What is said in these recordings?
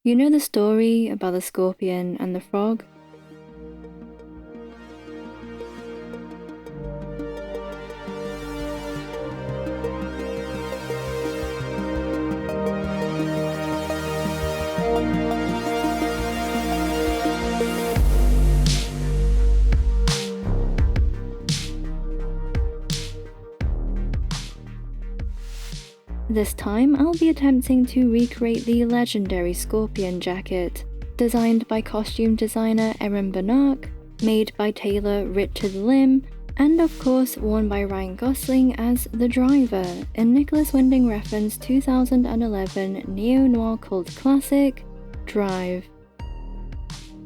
You know the story about the scorpion and the frog? This time, I'll be attempting to recreate the legendary scorpion jacket, designed by costume designer Erin Bernach, made by tailor Richard Lim, and of course worn by Ryan Gosling as the driver in Nicholas Winding Refn's 2011 neo-noir cult classic, Drive.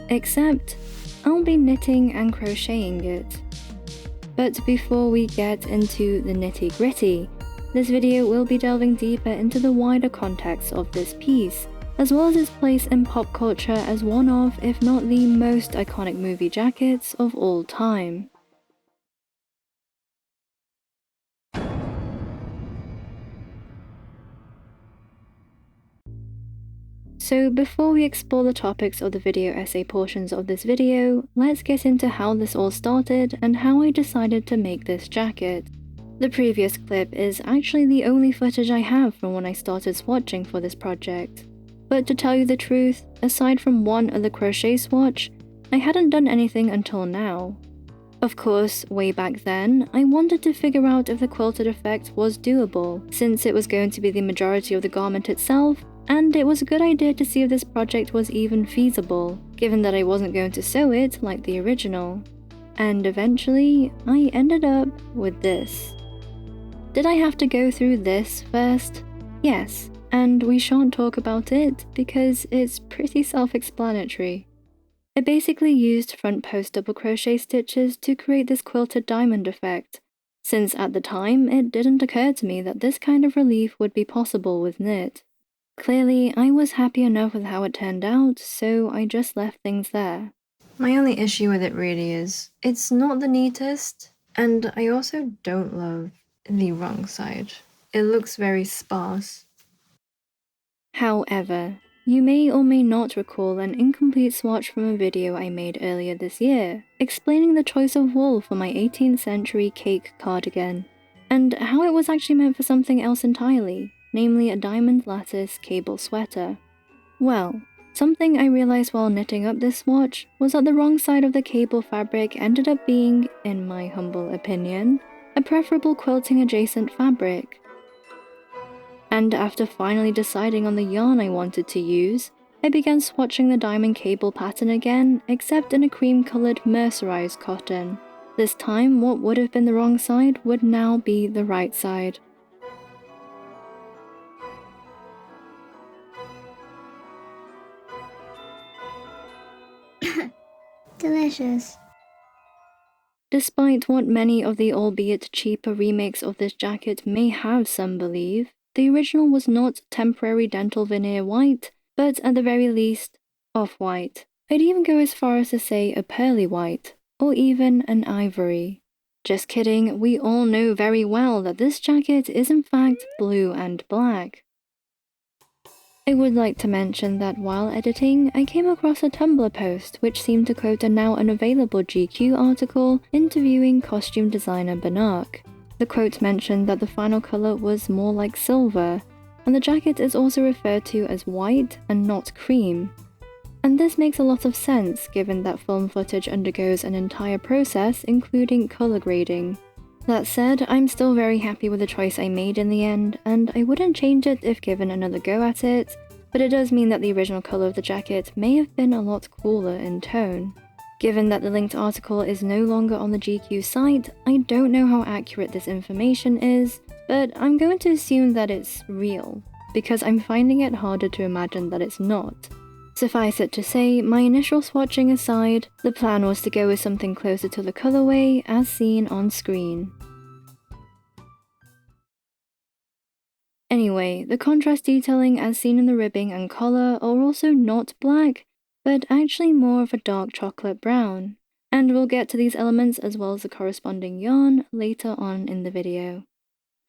Except, I'll be knitting and crocheting it. But before we get into the nitty-gritty, this video will be delving deeper into the wider context of this piece, as well as its place in pop culture as one of, if not the most iconic movie jackets of all time. So before we explore the topics of the video essay portions of this video, let's get into how this all started and how I decided to make this jacket. The previous clip is actually the only footage I have from when I started swatching for this project. But to tell you the truth, aside from one other crochet swatch, I hadn't done anything until now. Of course, way back then, I wanted to figure out if the quilted effect was doable, since it was going to be the majority of the garment itself, and it was a good idea to see if this project was even feasible, given that I wasn't going to sew it like the original. And eventually, I ended up with this. Did I have to go through this first? Yes, and we shan't talk about it because it's pretty self-explanatory. I basically used front post double crochet stitches to create this quilted diamond effect, since at the time it didn't occur to me that this kind of relief would be possible with knit. Clearly, I was happy enough with how it turned out, so I just left things there. My only issue with it really is, it's not the neatest, and I also don't love the wrong side. It looks very sparse. However, you may or may not recall an incomplete swatch from a video I made earlier this year, explaining the choice of wool for my 18th century cake cardigan, and how it was actually meant for something else entirely, namely a diamond lattice cable sweater. Well, something I realized while knitting up this swatch was that the wrong side of the cable fabric ended up being, in my humble opinion, a preferable quilting adjacent fabric. And after finally deciding on the yarn I wanted to use, I began swatching the diamond cable pattern again, except in a cream-coloured mercerized cotton. This time, what would have been the wrong side would now be the right side. Delicious. Despite what many of the albeit cheaper remakes of this jacket may have some believe, the original was not temporary dental veneer white, but at the very least, off-white. I'd even go as far as to say a pearly white, or even an ivory. Just kidding, we all know very well that this jacket is in fact blue and black. I would like to mention that while editing, I came across a Tumblr post which seemed to quote a now unavailable GQ article interviewing costume designer Bernach. The quote mentioned that the final colour was more like silver, and the jacket is also referred to as white and not cream. And this makes a lot of sense given that film footage undergoes an entire process including colour grading. That said, I'm still very happy with the choice I made in the end, and I wouldn't change it if given another go at it, but it does mean that the original colour of the jacket may have been a lot cooler in tone. Given that the linked article is no longer on the GQ site, I don't know how accurate this information is, but I'm going to assume that it's real, because I'm finding it harder to imagine that it's not. Suffice it to say, my initial swatching aside, the plan was to go with something closer to the colorway as seen on screen. Anyway, the contrast detailing as seen in the ribbing and collar are also not black, but actually more of a dark chocolate brown, and we'll get to these elements as well as the corresponding yarn later on in the video.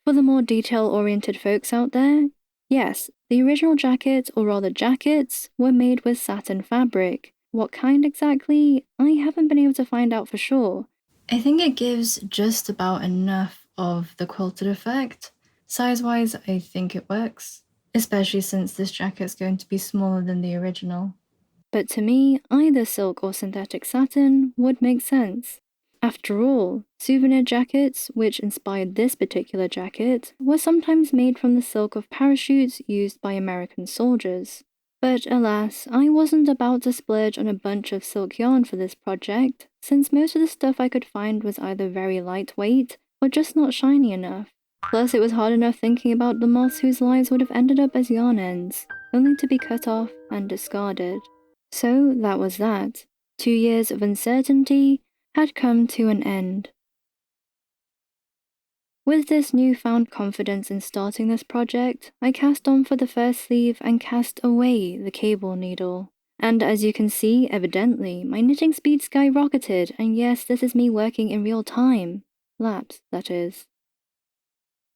For the more detail-oriented folks out there, Yes, the original jacket, or rather jackets, were made with satin fabric. What kind exactly? I haven't been able to find out for sure. I think it gives just about enough of the quilted effect. Size-wise, I think it works, especially since this jacket's going to be smaller than the original. But to me, either silk or synthetic satin would make sense. After all, souvenir jackets, which inspired this particular jacket, were sometimes made from the silk of parachutes used by American soldiers. But alas, I wasn't about to splurge on a bunch of silk yarn for this project, since most of the stuff I could find was either very lightweight or just not shiny enough. Plus, it was hard enough thinking about the moths whose lives would have ended up as yarn ends, only to be cut off and discarded. So that was that. 2 years of uncertainty had come to an end. With this newfound confidence in starting this project, I cast on for the first sleeve and cast away the cable needle. And as you can see, evidently, my knitting speed skyrocketed, and yes, this is me working in real time. Laps, that is.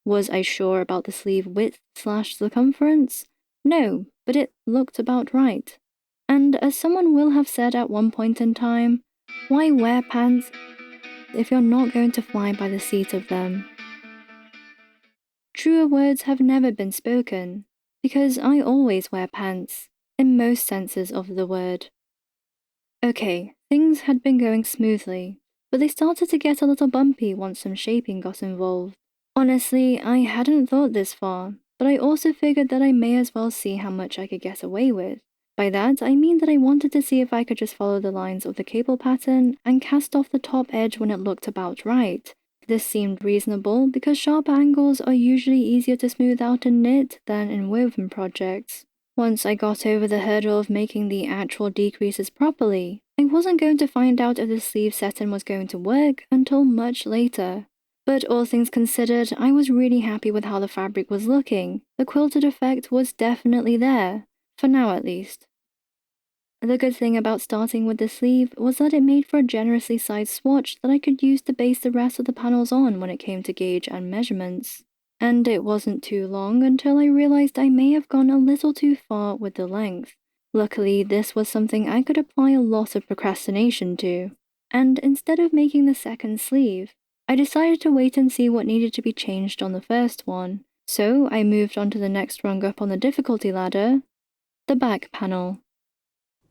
Was I sure about the sleeve width/circumference? No, but it looked about right. And as someone will have said at one point in time, why wear pants if you're not going to fly by the seat of them? Truer words have never been spoken, because I always wear pants, in most senses of the word. Okay, things had been going smoothly, but they started to get a little bumpy once some shaping got involved. Honestly, I hadn't thought this far, but I also figured that I may as well see how much I could get away with. By that, I mean that I wanted to see if I could just follow the lines of the cable pattern and cast off the top edge when it looked about right. This seemed reasonable because sharp angles are usually easier to smooth out in knit than in woven projects. Once I got over the hurdle of making the actual decreases properly, I wasn't going to find out if the sleeve setting was going to work until much later. But all things considered, I was really happy with how the fabric was looking. The quilted effect was definitely there, for now at least. The good thing about starting with the sleeve was that it made for a generously sized swatch that I could use to base the rest of the panels on when it came to gauge and measurements. And it wasn't too long until I realized I may have gone a little too far with the length. Luckily, this was something I could apply a lot of procrastination to. And instead of making the second sleeve, I decided to wait and see what needed to be changed on the first one. So I moved on to the next rung up on the difficulty ladder, the back panel.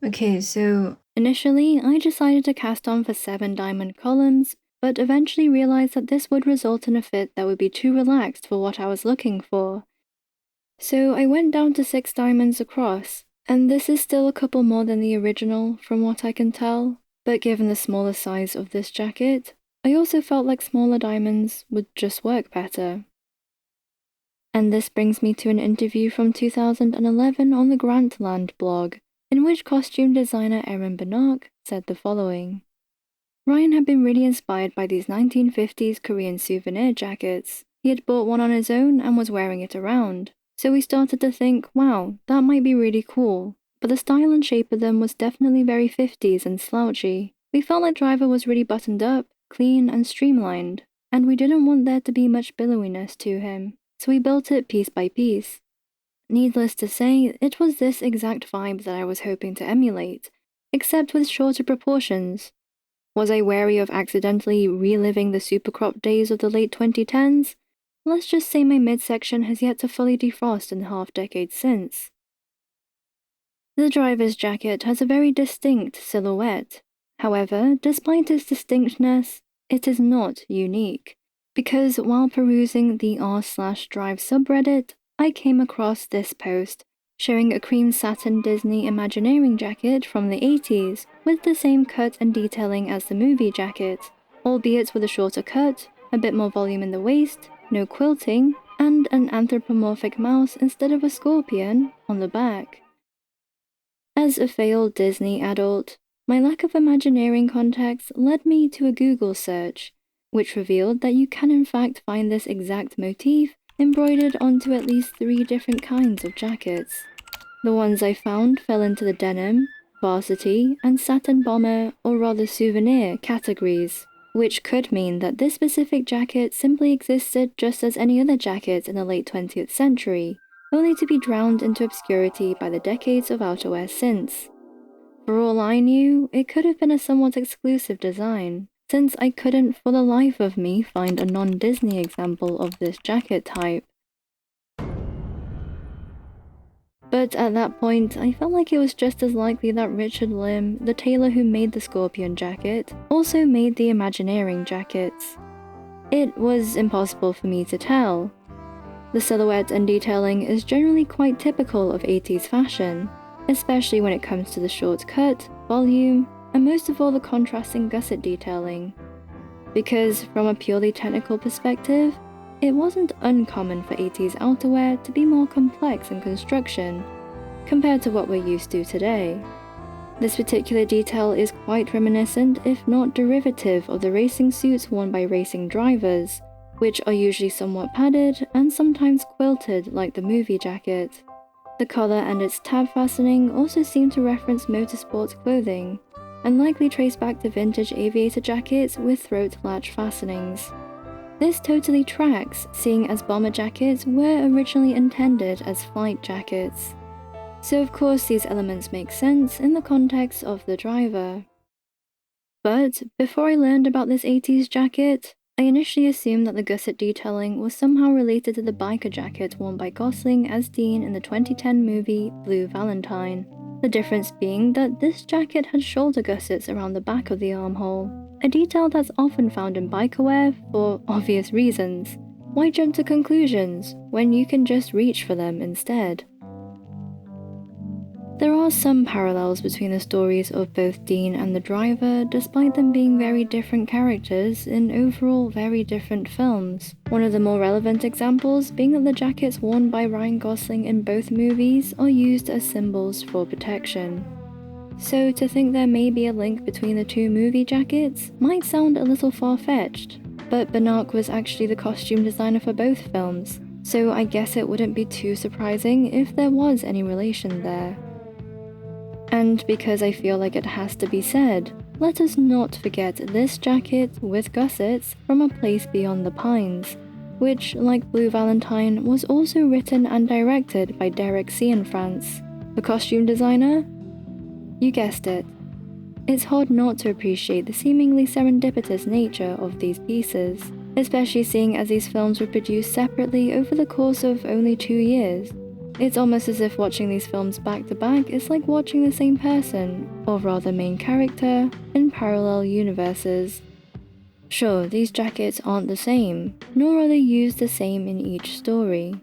Okay, so initially I decided to cast on for 7 diamond columns, but eventually realized that this would result in a fit that would be too relaxed for what I was looking for. So I went down to 6 diamonds across, and this is still a couple more than the original from what I can tell, but given the smaller size of this jacket, I also felt like smaller diamonds would just work better. And this brings me to an interview from 2011 on the Grantland blog, in which costume designer Erin Banach said the following. Ryan had been really inspired by these 1950s Korean souvenir jackets. He had bought one on his own and was wearing it around. So we started to think, wow, that might be really cool. But the style and shape of them was definitely very 50s and slouchy. We felt like Driver was really buttoned up, clean and streamlined, and we didn't want there to be much billowiness to him, so we built it piece by piece. Needless to say, it was this exact vibe that I was hoping to emulate, except with shorter proportions. Was I wary of accidentally reliving the super crop days of the late 2010s? Let's just say my midsection has yet to fully defrost in the half-decade since. The driver's jacket has a very distinct silhouette. However, despite its distinctness, it is not unique, because while perusing the r/drive subreddit, I came across this post showing a cream satin Disney Imagineering jacket from the 80s with the same cut and detailing as the movie jacket, albeit with a shorter cut, a bit more volume in the waist, no quilting, and an anthropomorphic mouse instead of a scorpion on the back. As a failed Disney adult, my lack of Imagineering context led me to a Google search, which revealed that you can in fact find this exact motif embroidered onto at least 3 different kinds of jackets. The ones I found fell into the denim, varsity, and satin bomber, or rather souvenir, categories, which could mean that this specific jacket simply existed just as any other jacket in the late 20th century, only to be drowned into obscurity by the decades of outerwear since. For all I knew, it could have been a somewhat exclusive design, since I couldn't for the life of me find a non-Disney example of this jacket type. But at that point, I felt like it was just as likely that Richard Lim, the tailor who made the Scorpion jacket, also made the Imagineering jackets. It was impossible for me to tell. The silhouette and detailing is generally quite typical of 80s fashion, especially when it comes to the short cut, volume, and most of all the contrasting gusset detailing. Because from a purely technical perspective, it wasn't uncommon for 80s outerwear to be more complex in construction, compared to what we're used to today. This particular detail is quite reminiscent, if not derivative, of the racing suits worn by racing drivers, which are usually somewhat padded and sometimes quilted like the movie jacket. The collar and its tab fastening also seem to reference motorsports clothing, and likely trace back to vintage aviator jackets with throat latch fastenings. This totally tracks, seeing as bomber jackets were originally intended as flight jackets. So of course these elements make sense in the context of the driver. But before I learned about this 80s jacket, I initially assumed that the gusset detailing was somehow related to the biker jacket worn by Gosling as Dean in the 2010 movie Blue Valentine. The difference being that this jacket had shoulder gussets around the back of the armhole, a detail that's often found in bikerwear for obvious reasons. Why jump to conclusions when you can just reach for them instead? There are some parallels between the stories of both Dean and the driver, despite them being very different characters in overall very different films. One of the more relevant examples being that the jackets worn by Ryan Gosling in both movies are used as symbols for protection. So to think there may be a link between the two movie jackets might sound a little far-fetched, but Banach was actually the costume designer for both films, so I guess it wouldn't be too surprising if there was any relation there. And because I feel like it has to be said, let us not forget this jacket with gussets from A Place Beyond the Pines, which, like Blue Valentine, was also written and directed by Derek Cianfrance, the costume designer. You guessed it. It's hard not to appreciate the seemingly serendipitous nature of these pieces, especially seeing as these films were produced separately over the course of only 2 years. It's almost as if watching these films back to back is like watching the same person, or rather main character, in parallel universes. Sure, these jackets aren't the same, nor are they used the same in each story,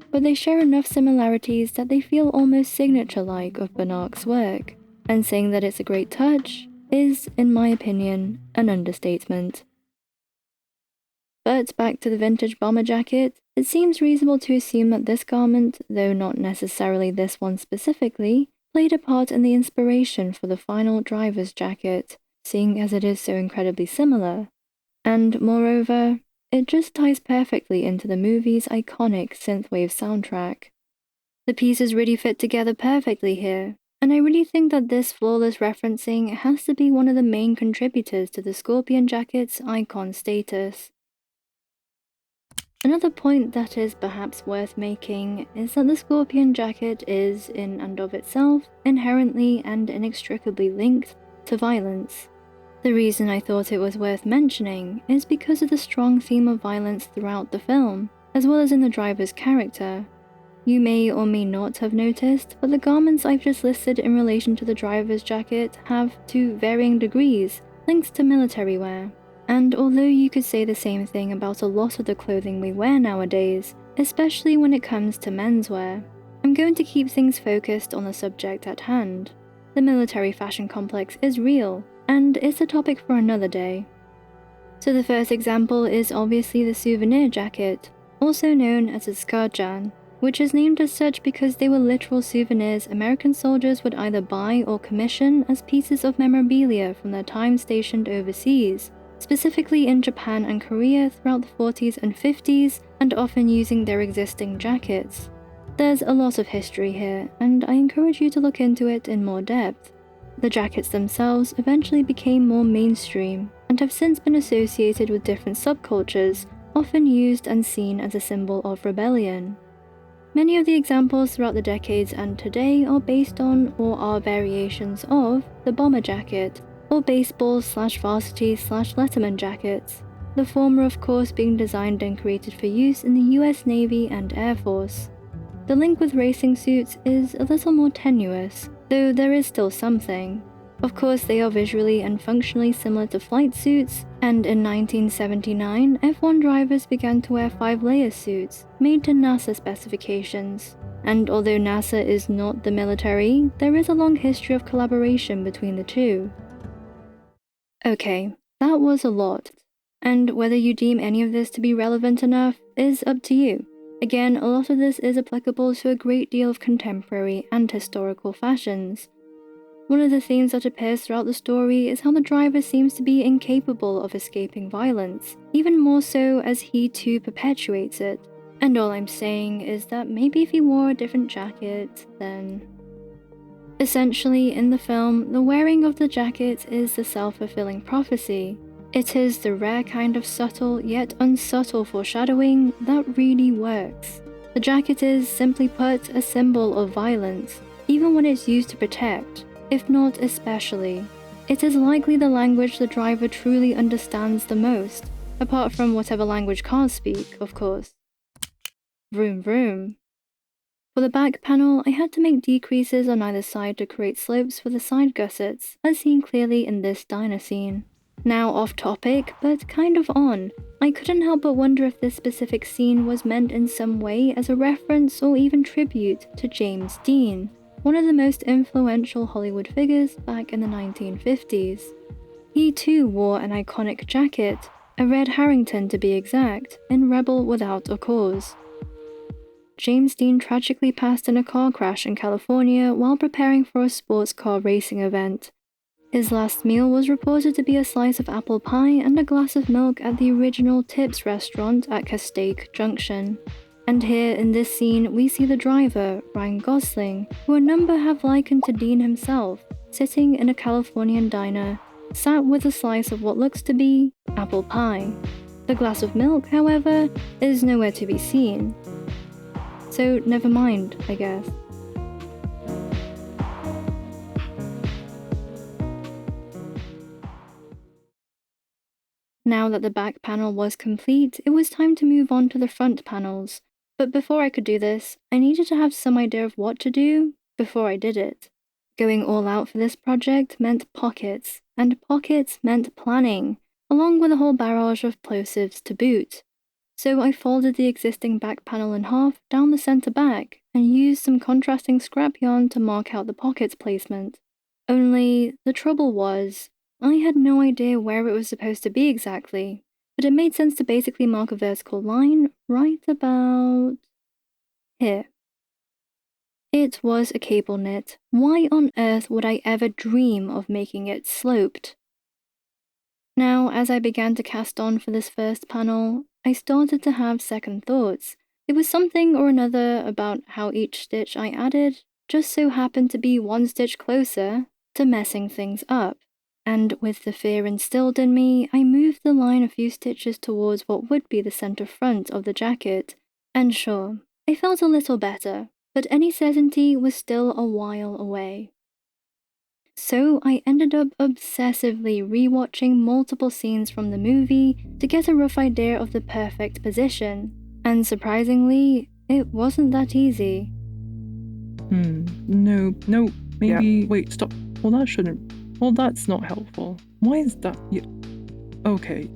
but they share enough similarities that they feel almost signature-like of Banach's work, and saying that it's a great touch is, in my opinion, an understatement. But back to the vintage bomber jacket, it seems reasonable to assume that this garment, though not necessarily this one specifically, played a part in the inspiration for the final driver's jacket, seeing as it is so incredibly similar. And moreover, it just ties perfectly into the movie's iconic synthwave soundtrack. The pieces really fit together perfectly here, and I really think that this flawless referencing has to be one of the main contributors to the Scorpion jacket's icon status. Another point that is perhaps worth making is that the Scorpion jacket is, in and of itself, inherently and inextricably linked to violence. The reason I thought it was worth mentioning is because of the strong theme of violence throughout the film, as well as in the driver's character. You may or may not have noticed, but the garments I've just listed in relation to the driver's jacket have, to varying degrees, links to military wear. And although you could say the same thing about a lot of the clothing we wear nowadays, especially when it comes to menswear, I'm going to keep things focused on the subject at hand. The military fashion complex is real, and it's a topic for another day. So the first example is obviously the souvenir jacket, also known as a skarjan, which is named as such because they were literal souvenirs American soldiers would either buy or commission as pieces of memorabilia from their time stationed overseas, specifically in Japan and Korea throughout the 40s and 50s, and often using their existing jackets. There's a lot of history here, and I encourage you to look into it in more depth. The jackets themselves eventually became more mainstream, and have since been associated with different subcultures, often used and seen as a symbol of rebellion. Many of the examples throughout the decades and today are based on or are variations of the bomber jacket, or baseball/varsity/letterman jackets, the former of course being designed and created for use in the US Navy and Air Force. The link with racing suits is a little more tenuous, though there is still something. Of course, they are visually and functionally similar to flight suits, and in 1979, F1 drivers began to wear 5-layer suits, made to NASA specifications. And although NASA is not the military, there is a long history of collaboration between the two. Okay, that was a lot, and whether you deem any of this to be relevant enough is up to you. Again, a lot of this is applicable to a great deal of contemporary and historical fashions. One of the themes that appears throughout the story is how the driver seems to be incapable of escaping violence, even more so as he too perpetuates it. And all I'm saying is that maybe if he wore a different jacket, then... Essentially, in the film, the wearing of the jacket is the self-fulfilling prophecy. It is the rare kind of subtle yet unsubtle foreshadowing that really works. The jacket is, simply put, a symbol of violence, even when it's used to protect. If not especially. It is likely the language the driver truly understands the most, apart from whatever language cars speak, of course. Vroom vroom. For the back panel, I had to make decreases on either side to create slopes for the side gussets, as seen clearly in this diner scene. Now off topic, but kind of on, I couldn't help but wonder if this specific scene was meant in some way as a reference or even tribute to James Dean, one of the most influential Hollywood figures back in the 1950s. He too wore an iconic jacket, a red Harrington to be exact, in Rebel Without a Cause. James Dean tragically passed in a car crash in California while preparing for a sports car racing event. His last meal was reported to be a slice of apple pie and a glass of milk at the original Tips restaurant at Castaic Junction. And here in this scene we see the driver, Ryan Gosling, who a number have likened to Dean himself, sitting in a Californian diner, sat with a slice of what looks to be apple pie. The glass of milk, however, is nowhere to be seen. So never mind, I guess. Now that the back panel was complete, it was time to move on to the front panels. But before I could do this, I needed to have some idea of what to do before I did it. Going all out for this project meant pockets, and pockets meant planning, along with a whole barrage of plosives to boot. So I folded the existing back panel in half down the center back, and used some contrasting scrap yarn to mark out the pockets placement. Only, the trouble was, I had no idea where it was supposed to be exactly, but it made sense to basically mark a vertical line right about here. It was a cable knit. Why on earth would I ever dream of making it sloped? Now, as I began to cast on for this first panel, I started to have second thoughts. It was something or another about how each stitch I added just so happened to be one stitch closer to messing things up. And with the fear instilled in me, I moved the line a few stitches towards what would be the center front of the jacket, and sure, I felt a little better, but any certainty was still a while away. So I ended up obsessively rewatching multiple scenes from the movie to get a rough idea of the perfect position, and surprisingly, it wasn't that easy. No, maybe... Yeah. Wait, stop. Well, that shouldn't... Well, that's not helpful. Why is that? Yeah. Okay.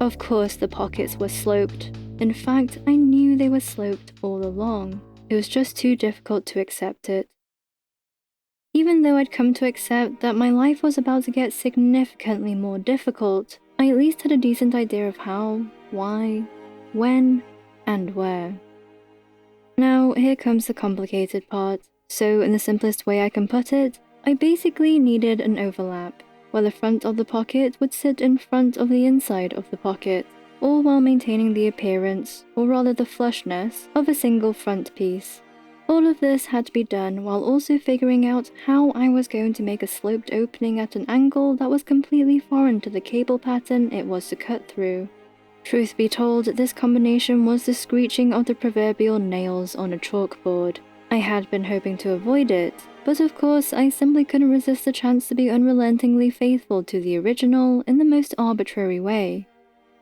Of course the pockets were sloped. In fact, I knew they were sloped all along. It was just too difficult to accept it. Even though I'd come to accept that my life was about to get significantly more difficult, I at least had a decent idea of how, why, when, and where. Now, here comes the complicated part. So, in the simplest way I can put it, I basically needed an overlap, where the front of the pocket would sit in front of the inside of the pocket, all while maintaining the appearance, or rather the flushness, of a single front piece. All of this had to be done while also figuring out how I was going to make a sloped opening at an angle that was completely foreign to the cable pattern it was to cut through. Truth be told, this combination was the screeching of the proverbial nails on a chalkboard. I had been hoping to avoid it, but of course I simply couldn't resist the chance to be unrelentingly faithful to the original in the most arbitrary way.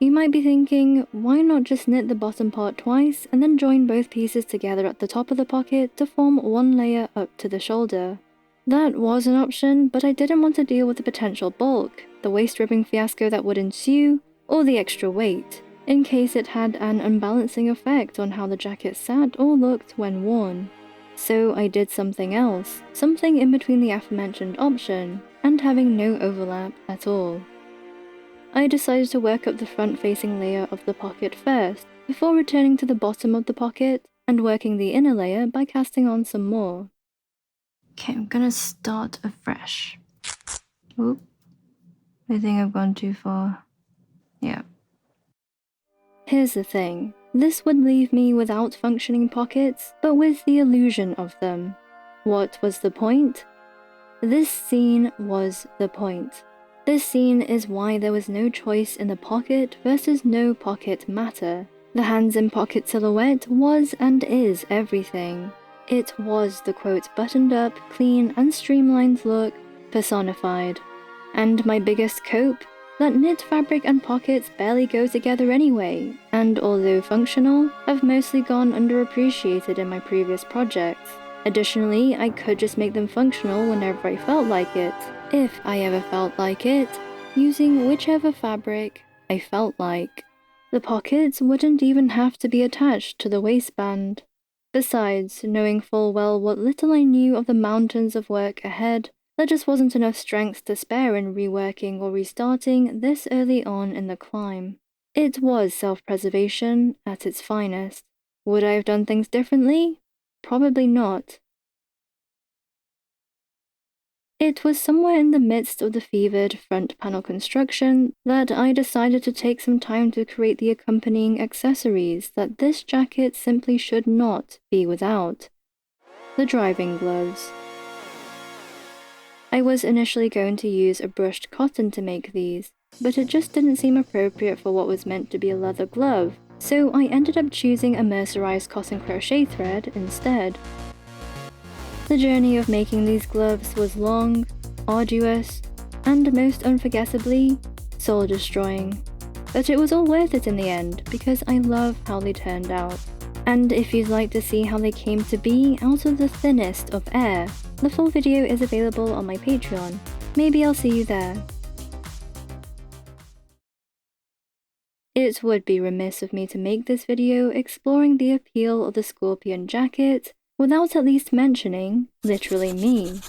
You might be thinking, why not just knit the bottom part twice and then join both pieces together at the top of the pocket to form one layer up to the shoulder? That was an option, but I didn't want to deal with the potential bulk, the waist ribbing fiasco that would ensue, or the extra weight, in case it had an unbalancing effect on how the jacket sat or looked when worn. So I did something else, something in between the aforementioned option and having no overlap at all. I decided to work up the front-facing layer of the pocket first, before returning to the bottom of the pocket and working the inner layer by casting on some more. Okay, I'm gonna start afresh. Oop. I think I've gone too far. Yeah. Here's the thing. This would leave me without functioning pockets, but with the illusion of them. What was the point? This scene was the point. This scene is why there was no choice in the pocket versus no pocket matter. The hands in pocket silhouette was and is everything. It was the quote buttoned up, clean and streamlined look personified. And my biggest cope? That knit fabric and pockets barely go together anyway, and although functional, have mostly gone underappreciated in my previous projects. Additionally, I could just make them functional whenever I felt like it, if I ever felt like it, using whichever fabric I felt like. The pockets wouldn't even have to be attached to the waistband. Besides, knowing full well what little I knew of the mountains of work ahead, there just wasn't enough strength to spare in reworking or restarting this early on in the climb. It was self-preservation at its finest. Would I have done things differently? Probably not. It was somewhere in the midst of the fevered front panel construction that I decided to take some time to create the accompanying accessories that this jacket simply should not be without. The driving gloves. I was initially going to use a brushed cotton to make these, but it just didn't seem appropriate for what was meant to be a leather glove, so I ended up choosing a mercerized cotton crochet thread instead. The journey of making these gloves was long, arduous, and most unforgettably, soul-destroying. But it was all worth it in the end, because I love how they turned out. And if you'd like to see how they came to be out of the thinnest of air, the full video is available on my Patreon. Maybe I'll see you there. It would be remiss of me to make this video exploring the appeal of the Scorpion jacket without at least mentioning literally me.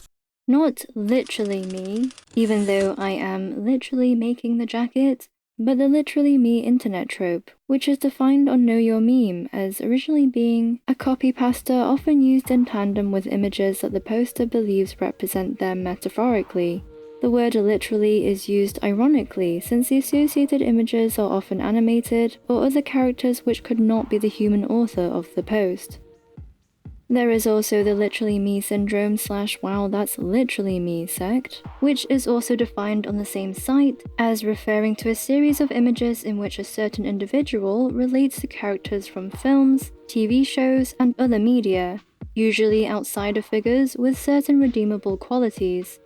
Not literally me, even though I am literally making the jacket, but the literally me internet trope, which is defined on Know Your Meme as originally being a copy pasta often used in tandem with images that the poster believes represent them metaphorically. The word literally is used ironically since the associated images are often animated or other characters which could not be the human author of the post. There is also the literally me syndrome / wow that's literally me sect, which is also defined on the same site as referring to a series of images in which a certain individual relates to characters from films, TV shows, and other media, usually outsider figures with certain redeemable qualities.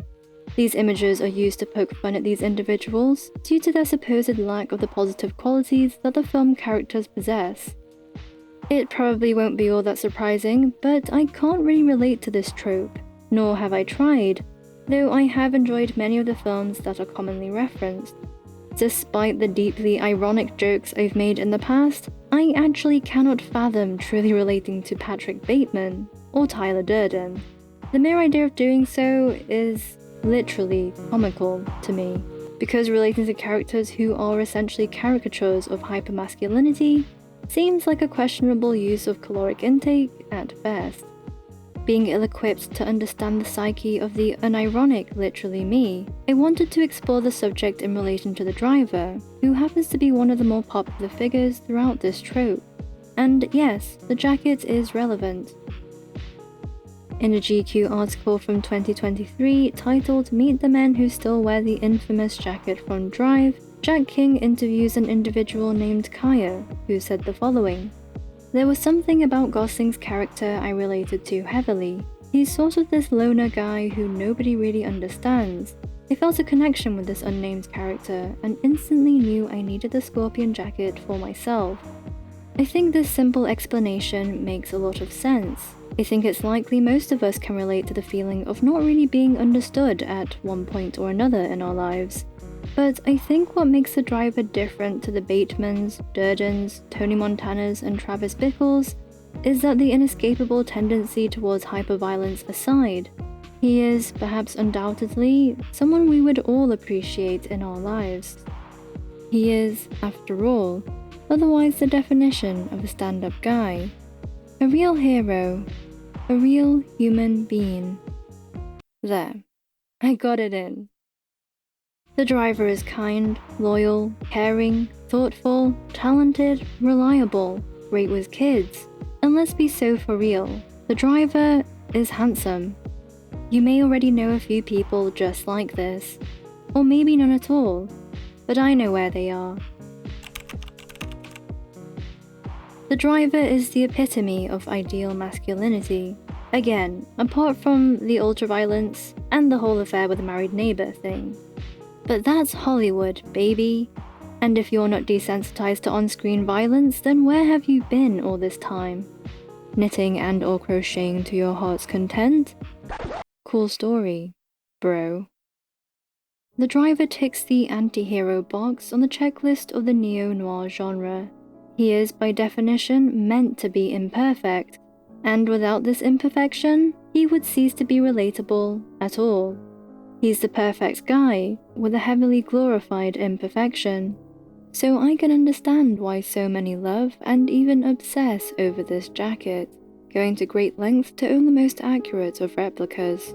These images are used to poke fun at these individuals due to their supposed lack of the positive qualities that the film characters possess. It probably won't be all that surprising, but I can't really relate to this trope, nor have I tried, though I have enjoyed many of the films that are commonly referenced. Despite the deeply ironic jokes I've made in the past, I actually cannot fathom truly relating to Patrick Bateman or Tyler Durden. The mere idea of doing so is literally comical to me, because relating to characters who are essentially caricatures of hypermasculinity seems like a questionable use of caloric intake at best. Being ill-equipped to understand the psyche of the unironic literally me, I wanted to explore the subject in relation to the driver, who happens to be one of the more popular figures throughout this trope. And yes, the jacket is relevant. In a GQ article from 2023 titled "Meet the Men Who Still Wear the Infamous Jacket from Drive," Jack King interviews an individual named Kaya, who said the following: "There was something about Gosling's character I related to heavily. He's sort of this loner guy who nobody really understands. I felt a connection with this unnamed character and instantly knew I needed the Scorpion jacket for myself." I think this simple explanation makes a lot of sense. I think it's likely most of us can relate to the feeling of not really being understood at one point or another in our lives. But I think what makes the driver different to the Batemans, Durdans, Tony Montanas, and Travis Bickles is that the inescapable tendency towards hyperviolence aside, he is, perhaps undoubtedly, someone we would all appreciate in our lives. He is, after all, otherwise the definition of a stand-up guy. A real hero. A real human being. There. I got it in. The driver is kind, loyal, caring, thoughtful, talented, reliable, great with kids. And let's be so for real, the driver is handsome. You may already know a few people just like this, or maybe none at all, but I know where they are. The driver is the epitome of ideal masculinity. Again, apart from the ultraviolence and the whole affair with the married neighbor thing. But that's Hollywood, baby. And if you're not desensitized to on-screen violence, then where have you been all this time? Knitting and or crocheting to your heart's content? Cool story, bro. The driver ticks the anti-hero box on the checklist of the neo-noir genre. He is, by definition, meant to be imperfect, and without this imperfection, he would cease to be relatable at all. He's the perfect guy, with a heavily glorified imperfection. So I can understand why so many love and even obsess over this jacket, going to great lengths to own the most accurate of replicas.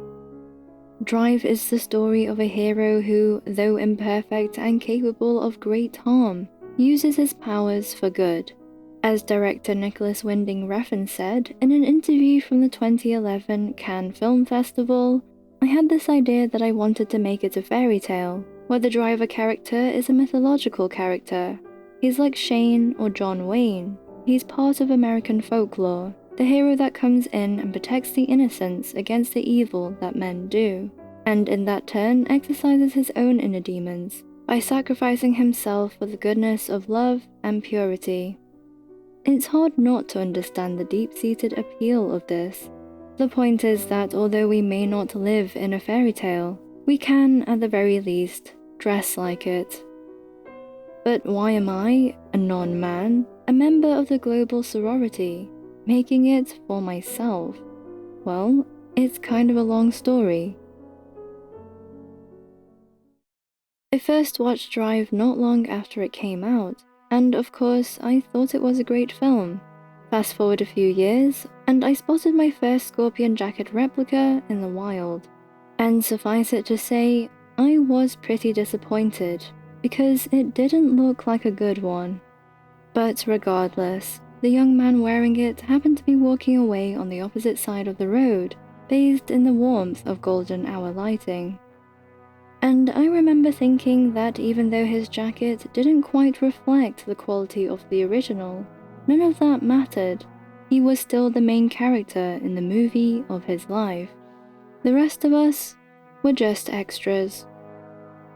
Drive is the story of a hero who, though imperfect and capable of great harm, uses his powers for good. As director Nicholas Winding Refn said in an interview from the 2011 Cannes Film Festival, "I had this idea that I wanted to make it a fairy tale, where the driver character is a mythological character. He's like Shane or John Wayne. He's part of American folklore, the hero that comes in and protects the innocents against the evil that men do, and in that turn exercises his own inner demons by sacrificing himself for the goodness of love and purity." It's hard not to understand the deep-seated appeal of this. The point is that although we may not live in a fairy tale, we can, at the very least, dress like it. But why am I, a non-man, a member of the global sorority, making it for myself? Well, it's kind of a long story. I first watched Drive not long after it came out, and of course I thought it was a great film. Fast forward a few years, and I spotted my first Scorpion jacket replica in the wild. And suffice it to say, I was pretty disappointed, because it didn't look like a good one. But regardless, the young man wearing it happened to be walking away on the opposite side of the road, bathed in the warmth of golden hour lighting. And I remember thinking that even though his jacket didn't quite reflect the quality of the original, none of that mattered. He was still the main character in the movie of his life. The rest of us were just extras.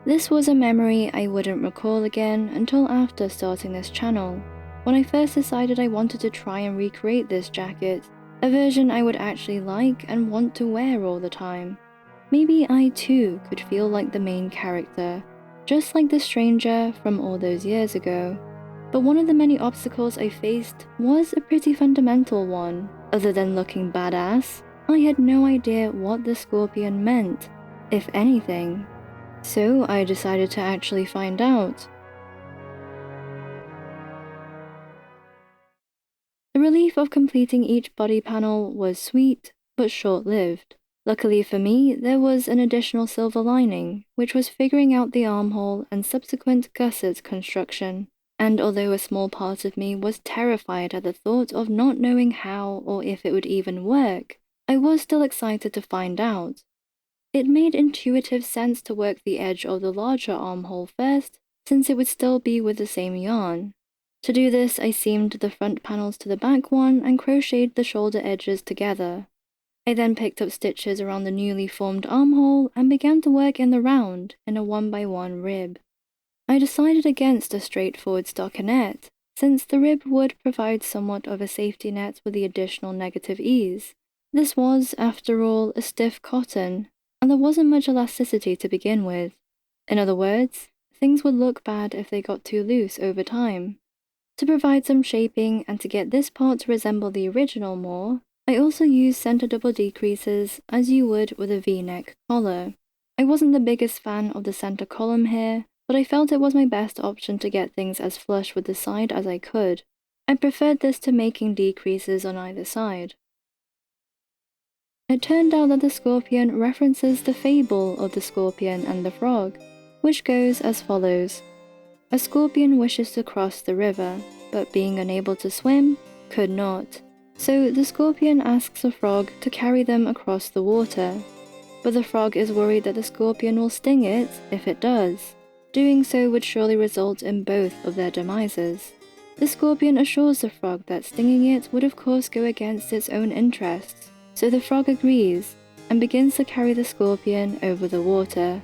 This was a memory I wouldn't recall again until after starting this channel, when I first decided I wanted to try and recreate this jacket, a version I would actually like and want to wear all the time. Maybe I too could feel like the main character, just like the stranger from all those years ago. But one of the many obstacles I faced was a pretty fundamental one. Other than looking badass, I had no idea what the Scorpion meant, if anything. So I decided to actually find out. The relief of completing each body panel was sweet, but short-lived. Luckily for me, there was an additional silver lining, which was figuring out the armhole and subsequent gusset construction. And although a small part of me was terrified at the thought of not knowing how or if it would even work, I was still excited to find out. It made intuitive sense to work the edge of the larger armhole first, since it would still be with the same yarn. To do this, I seamed the front panels to the back one and crocheted the shoulder edges together. I then picked up stitches around the newly formed armhole and began to work in the round in a 1x1 rib. I decided against a straightforward stockinette, since the rib would provide somewhat of a safety net with the additional negative ease. This was, after all, a stiff cotton, and there wasn't much elasticity to begin with. In other words, things would look bad if they got too loose over time. To provide some shaping and to get this part to resemble the original more, I also used center double decreases as you would with a V-neck collar. I wasn't the biggest fan of the center column here, but I felt it was my best option to get things as flush with the side as I could. I preferred this to making decreases on either side. It turned out that the scorpion references the fable of the scorpion and the frog, which goes as follows. A scorpion wishes to cross the river, but being unable to swim, could not. So the scorpion asks the frog to carry them across the water. But the frog is worried that the scorpion will sting it if it does. Doing so would surely result in both of their demises. The scorpion assures the frog that stinging it would of course go against its own interests, so the frog agrees and begins to carry the scorpion over the water.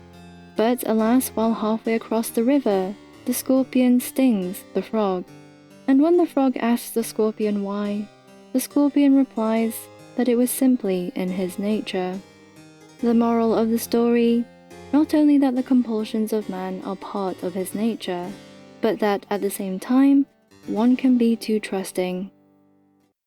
But alas, while halfway across the river, the scorpion stings the frog. And when the frog asks the scorpion why, the scorpion replies that it was simply in his nature. The moral of the story: not only that the compulsions of man are part of his nature, but that at the same time, one can be too trusting.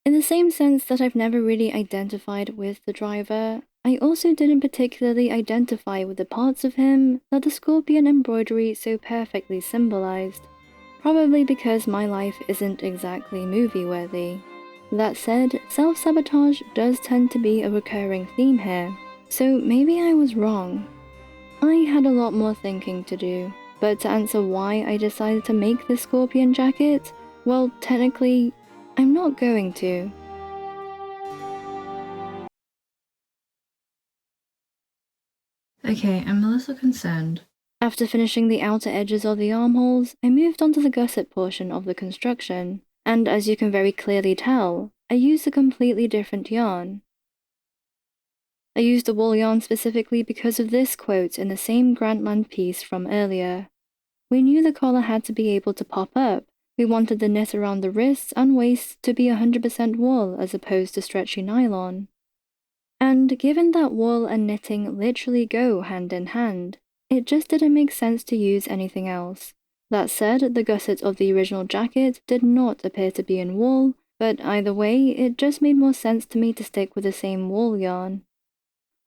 In the same sense that I've never really identified with the driver, I also didn't particularly identify with the parts of him that the scorpion embroidery so perfectly symbolized, probably because my life isn't exactly movie-worthy. That said, self-sabotage does tend to be a recurring theme here, so maybe I was wrong. I had a lot more thinking to do, but to answer why I decided to make this scorpion jacket, well, technically, I'm not going to. Okay, I'm a little concerned. After finishing the outer edges of the armholes, I moved on to the gusset portion of the construction, and as you can very clearly tell, I used a completely different yarn. I used the wool yarn specifically because of this quote in the same Grantland piece from earlier. We knew the collar had to be able to pop up. We wanted the knit around the wrists and waist to be 100% wool as opposed to stretchy nylon. And given that wool and knitting literally go hand in hand, it just didn't make sense to use anything else. That said, the gusset of the original jacket did not appear to be in wool, but either way, it just made more sense to me to stick with the same wool yarn.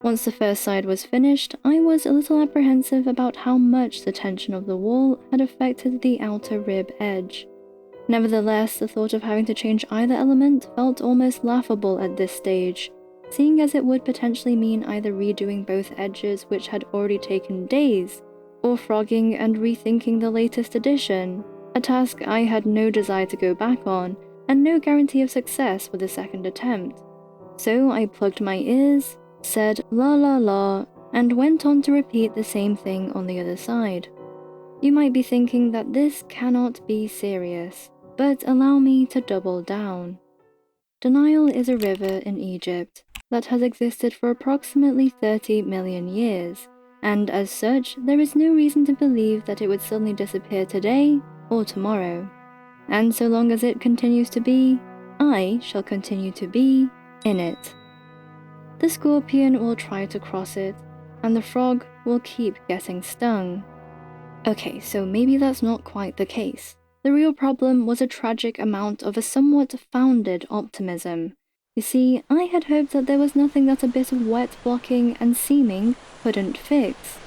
Once the first side was finished, I was a little apprehensive about how much the tension of the wool had affected the outer rib edge. Nevertheless, the thought of having to change either element felt almost laughable at this stage, seeing as it would potentially mean either redoing both edges, which had already taken days, or frogging and rethinking the latest edition, a task I had no desire to go back on, and no guarantee of success with a second attempt. So I plugged my ears, said la la la, and went on to repeat the same thing on the other side. You might be thinking that this cannot be serious, but allow me to double down. The Nile is a river in Egypt that has existed for approximately 30 million years, and as such, there is no reason to believe that it would suddenly disappear today or tomorrow. And so long as it continues to be, I shall continue to be in it. The scorpion will try to cross it, and the frog will keep getting stung. Okay, so maybe that's not quite the case. The real problem was a tragic amount of a somewhat founded optimism. You see, I had hoped that there was nothing that a bit of wet blocking and seaming couldn't fix.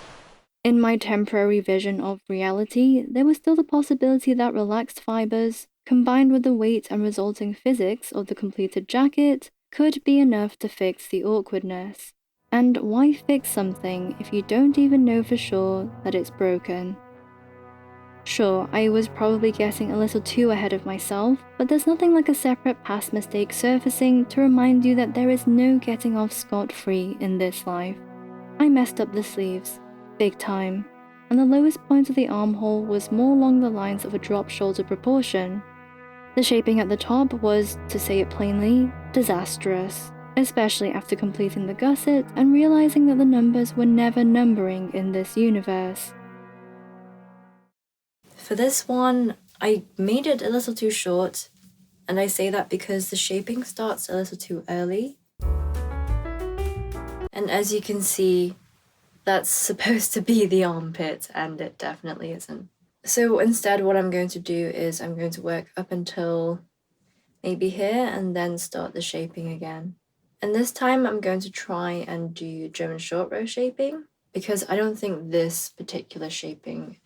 In my temporary vision of reality, there was still the possibility that relaxed fibers, combined with the weight and resulting physics of the completed jacket, could be enough to fix the awkwardness. And why fix something if you don't even know for sure that it's broken? Sure, I was probably getting a little too ahead of myself, but there's nothing like a separate past mistake surfacing to remind you that there is no getting off scot-free in this life. I messed up the sleeves, big time, and the lowest point of the armhole was more along the lines of a drop shoulder proportion. The shaping at the top was, to say it plainly, disastrous, especially after completing the gusset and realizing that the numbers were never numbering in this universe. For this one, I made it a little too short, and I say that because the shaping starts a little too early. And as you can see, that's supposed to be the armpit, and it definitely isn't. So instead, what I'm going to do is I'm going to work up until maybe here and then start the shaping again. And this time I'm going to try and do German short row shaping, because I don't think this particular shaping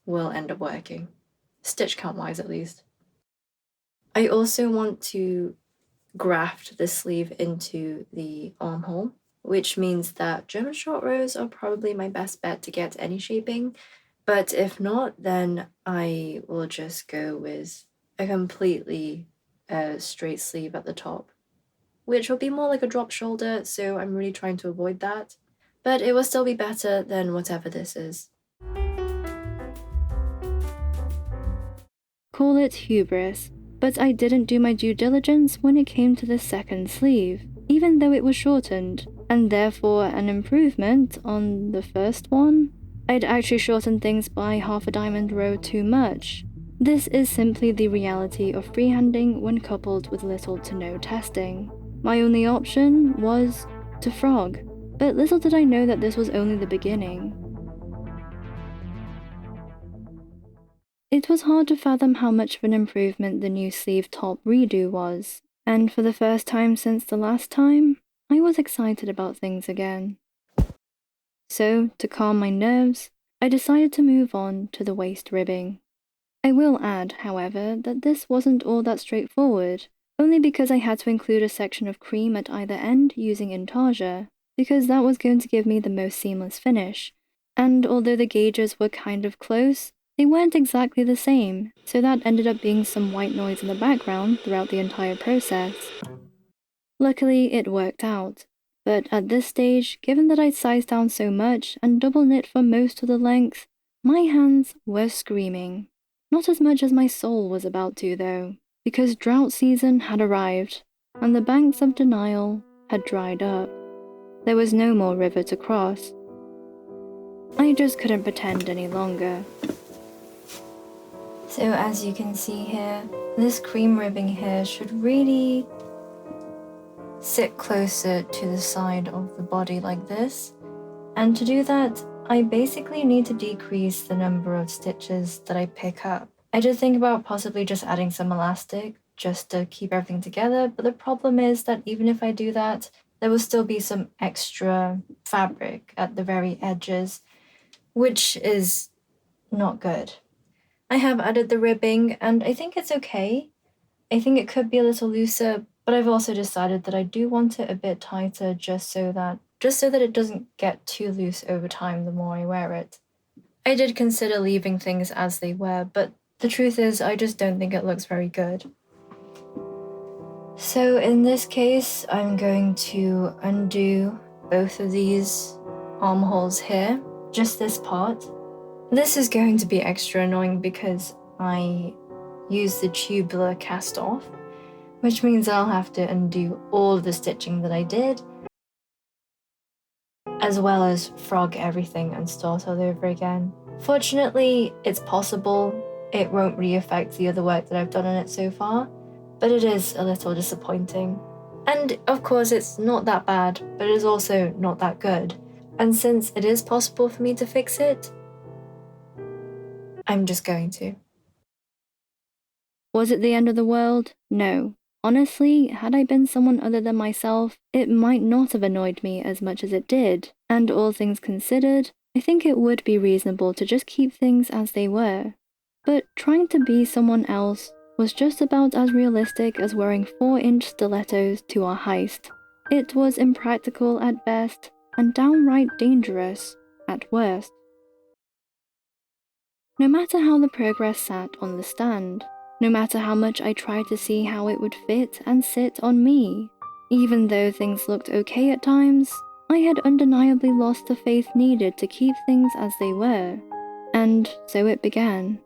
will end up working, stitch count wise at least. I also want to graft the sleeve into the armhole, which means that German short rows are probably my best bet to get any shaping, but if not, then I will just go with a completely straight sleeve at the top, which will be more like a drop shoulder, so I'm really trying to avoid that, but it will still be better than whatever this is. Call it hubris, but I didn't do my due diligence when it came to the second sleeve, even though it was shortened, and therefore an improvement on the first one. I'd actually shortened things by half a diamond row too much. This is simply the reality of freehanding when coupled with little to no testing. My only option was to frog, but little did I know that this was only the beginning. It was hard to fathom how much of an improvement the new sleeve top redo was, and for the first time since the last time, I was excited about things again. So, to calm my nerves, I decided to move on to the waist ribbing. I will add, however, that this wasn't all that straightforward, only because I had to include a section of cream at either end using intarsia, because that was going to give me the most seamless finish, and although the gauges were kind of close, they weren't exactly the same, so that ended up being some white noise in the background throughout the entire process. Luckily, it worked out, but at this stage, given that I'd sized down so much and double knit for most of the length, my hands were screaming. Not as much as my soul was about to, though, because drought season had arrived, and the banks of denial had dried up. There was no more river to cross. I just couldn't pretend any longer. So as you can see here, this cream ribbing here should really sit closer to the side of the body like this. And to do that, I basically need to decrease the number of stitches that I pick up. I did think about possibly just adding some elastic just to keep everything together, but the problem is that even if I do that, there will still be some extra fabric at the very edges, which is not good. I have added the ribbing, and I think it's okay. I think it could be a little looser, but I've also decided that I do want it a bit tighter just so that it doesn't get too loose over time the more I wear it. I did consider leaving things as they were, but the truth is I just don't think it looks very good. So in this case, I'm going to undo both of these armholes here, just this part. This is going to be extra annoying because I used the tubular cast off, which means I'll have to undo all of the stitching that I did, as well as frog everything and start all over again. Fortunately, it's possible. It won't really affect the other work that I've done on it so far, but it is a little disappointing. And of course, it's not that bad, but it is also not that good. And since it is possible for me to fix it, I'm just going to. Was it the end of the world? No. Honestly, had I been someone other than myself, it might not have annoyed me as much as it did, and all things considered, I think it would be reasonable to just keep things as they were. But trying to be someone else was just about as realistic as wearing 4-inch stilettos to our heist. It was impractical at best, and downright dangerous at worst. No matter how the progress sat on the stand, no matter how much I tried to see how it would fit and sit on me, even though things looked okay at times, I had undeniably lost the faith needed to keep things as they were. And so it began.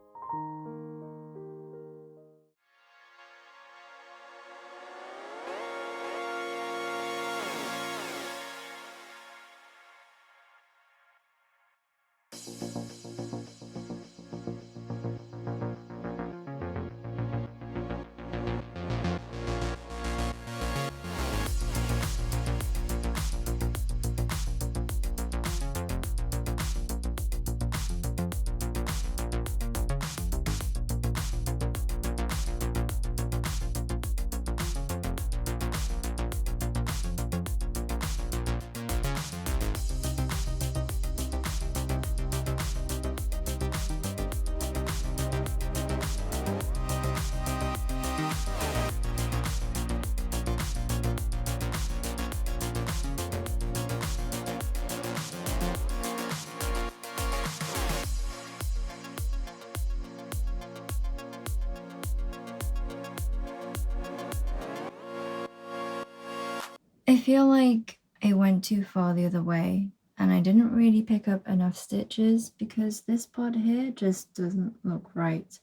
I feel like I went too far the other way, and I didn't really pick up enough stitches because this part here just doesn't look right.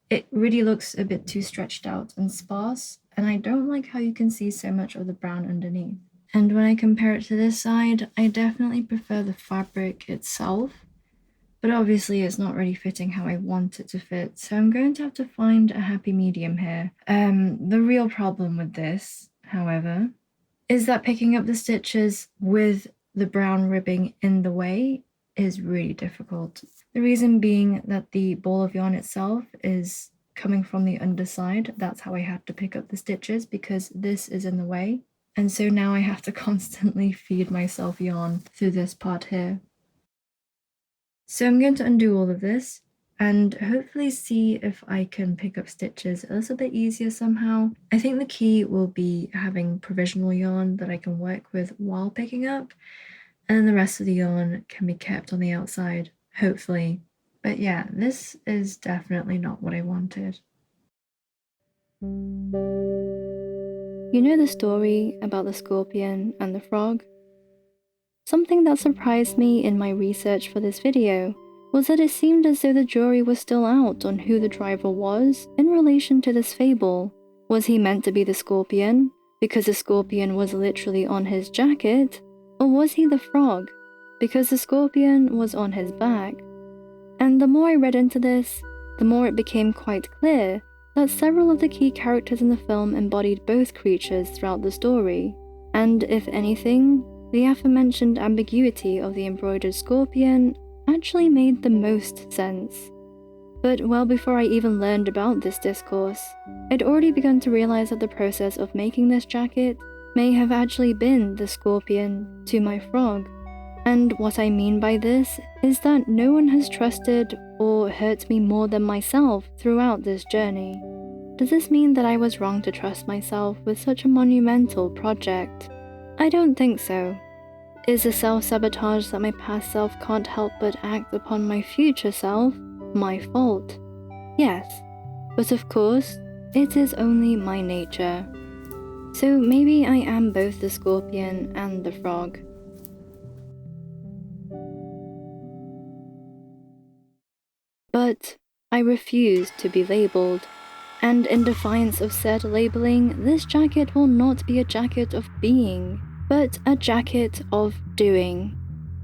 It really looks a bit too stretched out and sparse, and I don't like how you can see so much of the brown underneath. And when I compare it to this side, I definitely prefer the fabric itself, but obviously it's not really fitting how I want it to fit, so I'm going to have to find a happy medium here. The real problem with this, however, is that picking up the stitches with the brown ribbing in the way is really difficult. The reason being that the ball of yarn itself is coming from the underside. That's how I had to pick up the stitches because this is in the way. And so now I have to constantly feed myself yarn through this part here. So I'm going to undo all of this and hopefully see if I can pick up stitches a little bit easier somehow. I think the key will be having provisional yarn that I can work with while picking up, and then the rest of the yarn can be kept on the outside, hopefully. But yeah, this is definitely not what I wanted. You know the story about the scorpion and the frog? Something that surprised me in my research for this video was that it seemed as though the jury was still out on who the driver was in relation to this fable. Was he meant to be the scorpion, because the scorpion was literally on his jacket? Or was he the frog, because the scorpion was on his back? And the more I read into this, the more it became quite clear that several of the key characters in the film embodied both creatures throughout the story. And if anything, the aforementioned ambiguity of the embroidered scorpion actually made the most sense. But well before I even learned about this discourse, I'd already begun to realize that the process of making this jacket may have actually been the scorpion to my frog. And what I mean by this is that no one has trusted or hurt me more than myself throughout this journey. Does this mean that I was wrong to trust myself with such a monumental project? I don't think so. Is the self-sabotage that my past self can't help but act upon my future self my fault? Yes, but of course, it is only my nature. So maybe I am both the scorpion and the frog. But I refuse to be labelled, and in defiance of said labelling, this jacket will not be a jacket of being, but a jacket of doing.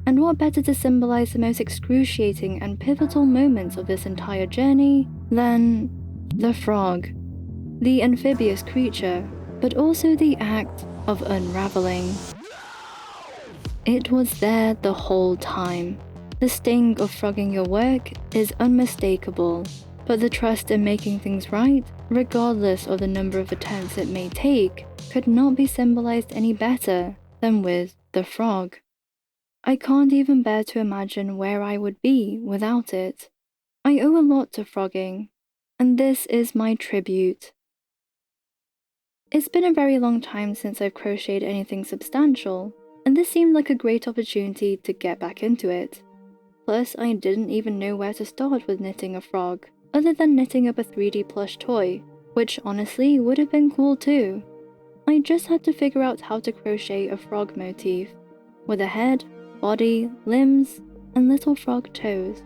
And what better to symbolize the most excruciating and pivotal moments of this entire journey than the frog, the amphibious creature, but also the act of unraveling. It was there the whole time. The sting of frogging your work is unmistakable, but the trust in making things right, regardless of the number of attempts it may take, could not be symbolized any better than with the frog. I can't even bear to imagine where I would be without it. I owe a lot to frogging, and this is my tribute. It's been a very long time since I've crocheted anything substantial, and this seemed like a great opportunity to get back into it. Plus, I didn't even know where to start with knitting a frog, other than knitting up a 3D plush toy, which honestly would have been cool too. I just had to figure out how to crochet a frog motif, with a head, body, limbs, and little frog toes.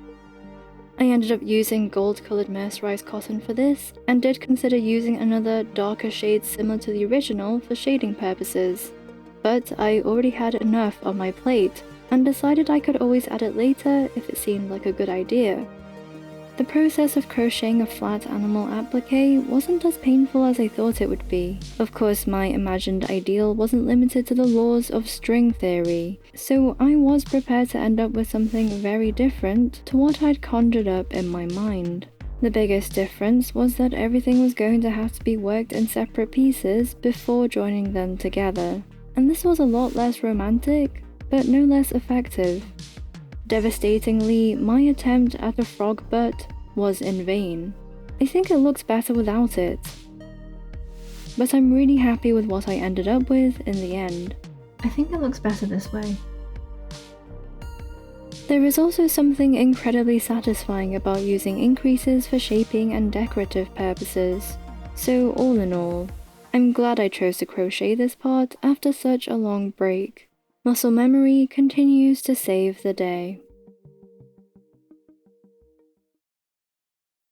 I ended up using gold-coloured mercerized cotton for this, and did consider using another darker shade similar to the original for shading purposes. But I already had enough on my plate, and decided I could always add it later if it seemed like a good idea. The process of crocheting a flat animal applique wasn't as painful as I thought it would be. Of course, my imagined ideal wasn't limited to the laws of string theory, so I was prepared to end up with something very different to what I'd conjured up in my mind. The biggest difference was that everything was going to have to be worked in separate pieces before joining them together, and this was a lot less romantic, but no less effective. Devastatingly, my attempt at a frog butt was in vain. I think it looks better without it. But I'm really happy with what I ended up with in the end. I think it looks better this way. There is also something incredibly satisfying about using increases for shaping and decorative purposes. So all in all, I'm glad I chose to crochet this part after such a long break. Muscle memory continues to save the day.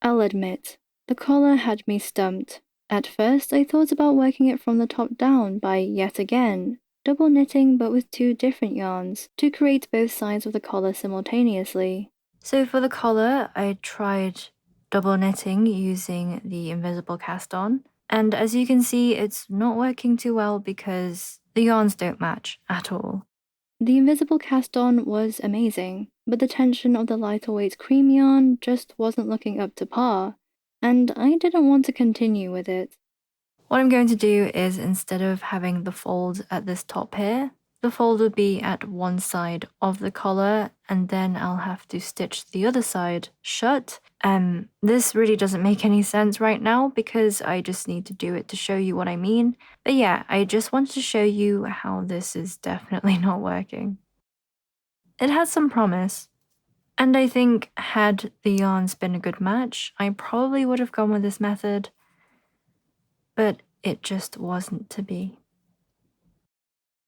I'll admit, the collar had me stumped. At first, I thought about working it from the top down by, yet again, double knitting but with 2 different yarns to create both sides of the collar simultaneously. So for the collar, I tried double knitting using the invisible cast on, and as you can see, it's not working too well because the yarns don't match at all. The invisible cast on was amazing, but the tension of the lighter weight cream yarn just wasn't looking up to par, and I didn't want to continue with it. What I'm going to do is, instead of having the fold at this top here, the fold would be at one side of the collar, and then I'll have to stitch the other side shut. This really doesn't make any sense right now because I just need to do it to show you what I mean. But yeah, I just wanted to show you how this is definitely not working. It has some promise, and I think had the yarns been a good match, I probably would have gone with this method, but it just wasn't to be.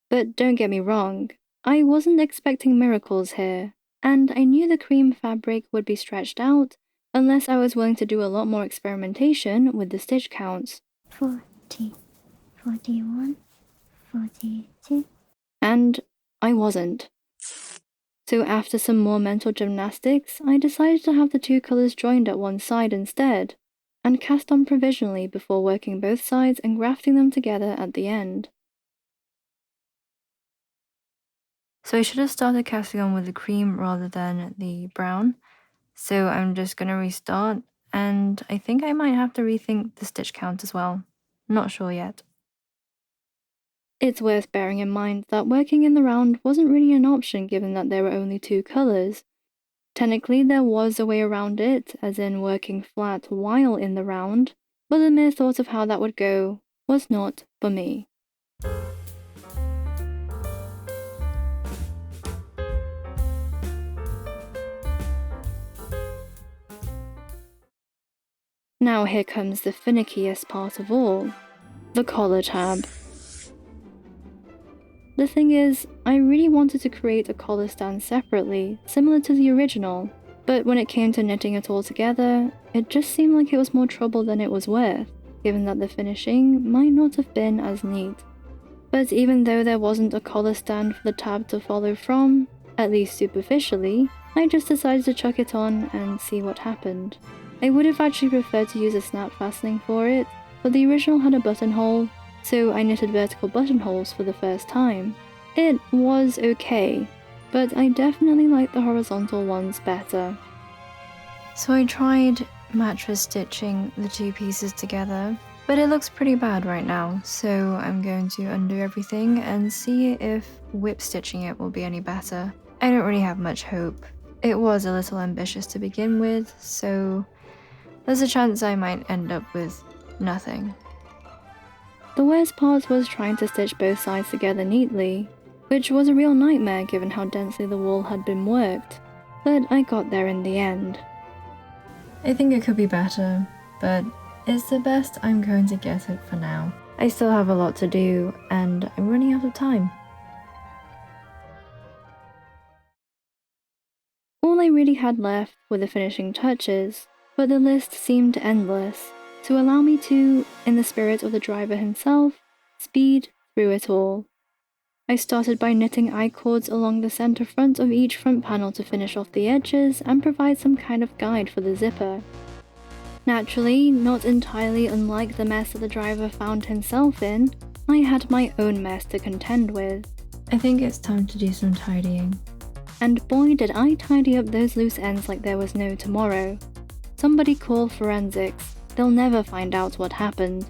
But don't get me wrong, I wasn't expecting miracles here, and I knew the cream fabric would be stretched out unless I was willing to do a lot more experimentation with the stitch counts. 40, 41, 42. And I wasn't. So after some more mental gymnastics, I decided to have the 2 colours joined at one side instead, and cast on provisionally before working both sides and grafting them together at the end. So I should have started casting on with the cream rather than the brown, so I'm just going to restart, and I think I might have to rethink the stitch count as well. Not sure yet. It's worth bearing in mind that working in the round wasn't really an option given that there were only 2 colours. Technically there was a way around it, as in working flat while in the round, but the mere thought of how that would go was not for me. Now here comes the finickiest part of all, the collar tab. The thing is, I really wanted to create a collar stand separately, similar to the original, but when it came to knitting it all together, it just seemed like it was more trouble than it was worth, given that the finishing might not have been as neat. But even though there wasn't a collar stand for the tab to follow from, at least superficially, I just decided to chuck it on and see what happened. I would have actually preferred to use a snap fastening for it, but the original had a buttonhole, so I knitted vertical buttonholes for the first time. It was okay, but I definitely like the horizontal ones better. So I tried mattress stitching the 2 pieces together, but it looks pretty bad right now, so I'm going to undo everything and see if whip stitching it will be any better. I don't really have much hope. It was a little ambitious to begin with, so there's a chance I might end up with nothing. The worst part was trying to stitch both sides together neatly, which was a real nightmare given how densely the wool had been worked, but I got there in the end. I think it could be better, but it's the best I'm going to get it for now. I still have a lot to do, and I'm running out of time. All I I really had left were the finishing touches, but the list seemed endless, to allow me to, in the spirit of the driver himself, speed through it all. I started by knitting I-cords along the center front of each front panel to finish off the edges and provide some kind of guide for the zipper. Naturally, not entirely unlike the mess that the driver found himself in, I had my own mess to contend with. I think it's time to do some tidying. And boy did I tidy up those loose ends like there was no tomorrow. Somebody call forensics, they'll never find out what happened.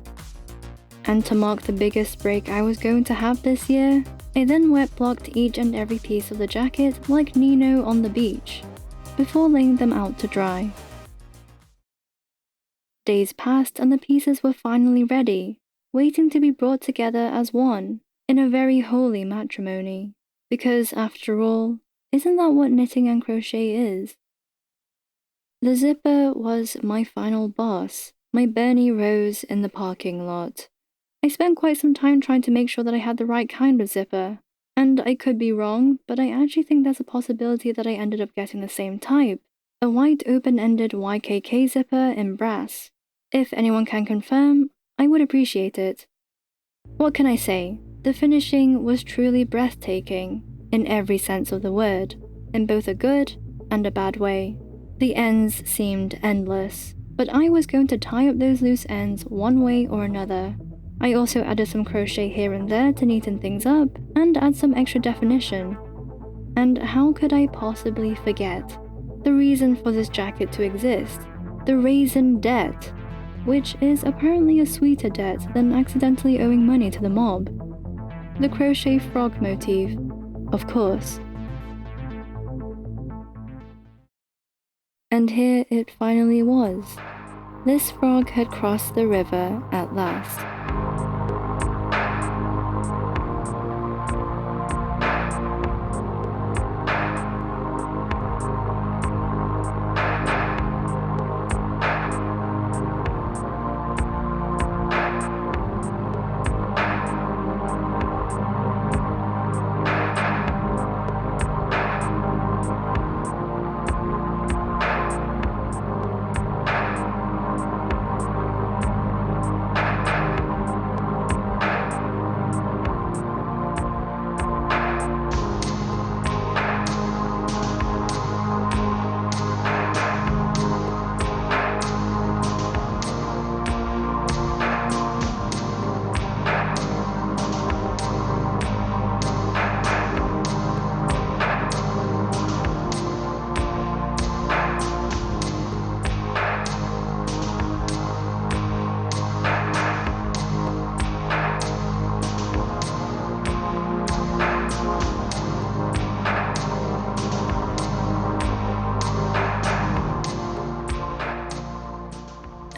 And to mark the biggest break I was going to have this year, I then wet blocked each and every piece of the jacket like Nino on the beach, before laying them out to dry. Days passed and the pieces were finally ready, waiting to be brought together as one, in a very holy matrimony. Because after all, isn't that what knitting and crochet is? The zipper was my final boss, my Bernie Rose in the parking lot. I spent quite some time trying to make sure that I had the right kind of zipper, and I could be wrong, but I actually think there's a possibility that I ended up getting the same type, a white open-ended YKK zipper in brass. If anyone can confirm, I would appreciate it. What can I say? The finishing was truly breathtaking, in every sense of the word, in both a good and a bad way. The ends seemed endless, but I was going to tie up those loose ends one way or another. I also added some crochet here and there to neaten things up and add some extra definition. And how could I possibly forget the reason for this jacket to exist, the raisin debt, which is apparently a sweeter debt than accidentally owing money to the mob. The crochet frog motif, of course. And here it finally was. This frog had crossed the river at last.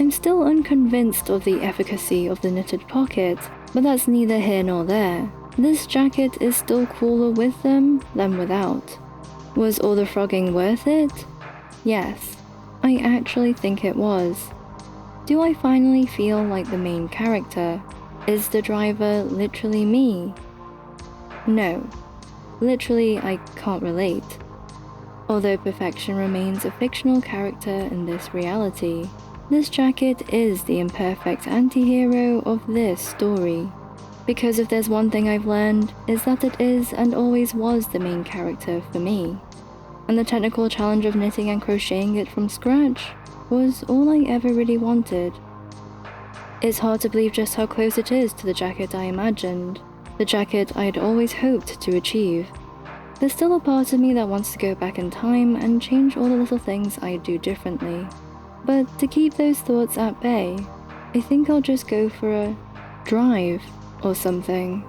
I'm still unconvinced of the efficacy of the knitted pocket, but that's neither here nor there. This jacket is still cooler with them than without. Was all the frogging worth it? Yes, I actually think it was. Do I finally feel like the main character? Is the driver literally me? No. Literally, I can't relate. Although perfection remains a fictional character in this reality, this jacket is the imperfect anti-hero of this story. Because if there's one thing I've learned, is that it is and always was the main character for me. And the technical challenge of knitting and crocheting it from scratch was all I ever really wanted. It's hard to believe just how close it is to the jacket I imagined, the jacket I had always hoped to achieve. There's still a part of me that wants to go back in time and change all the little things I'd do differently. But to keep those thoughts at bay, I think I'll just go for a drive or something.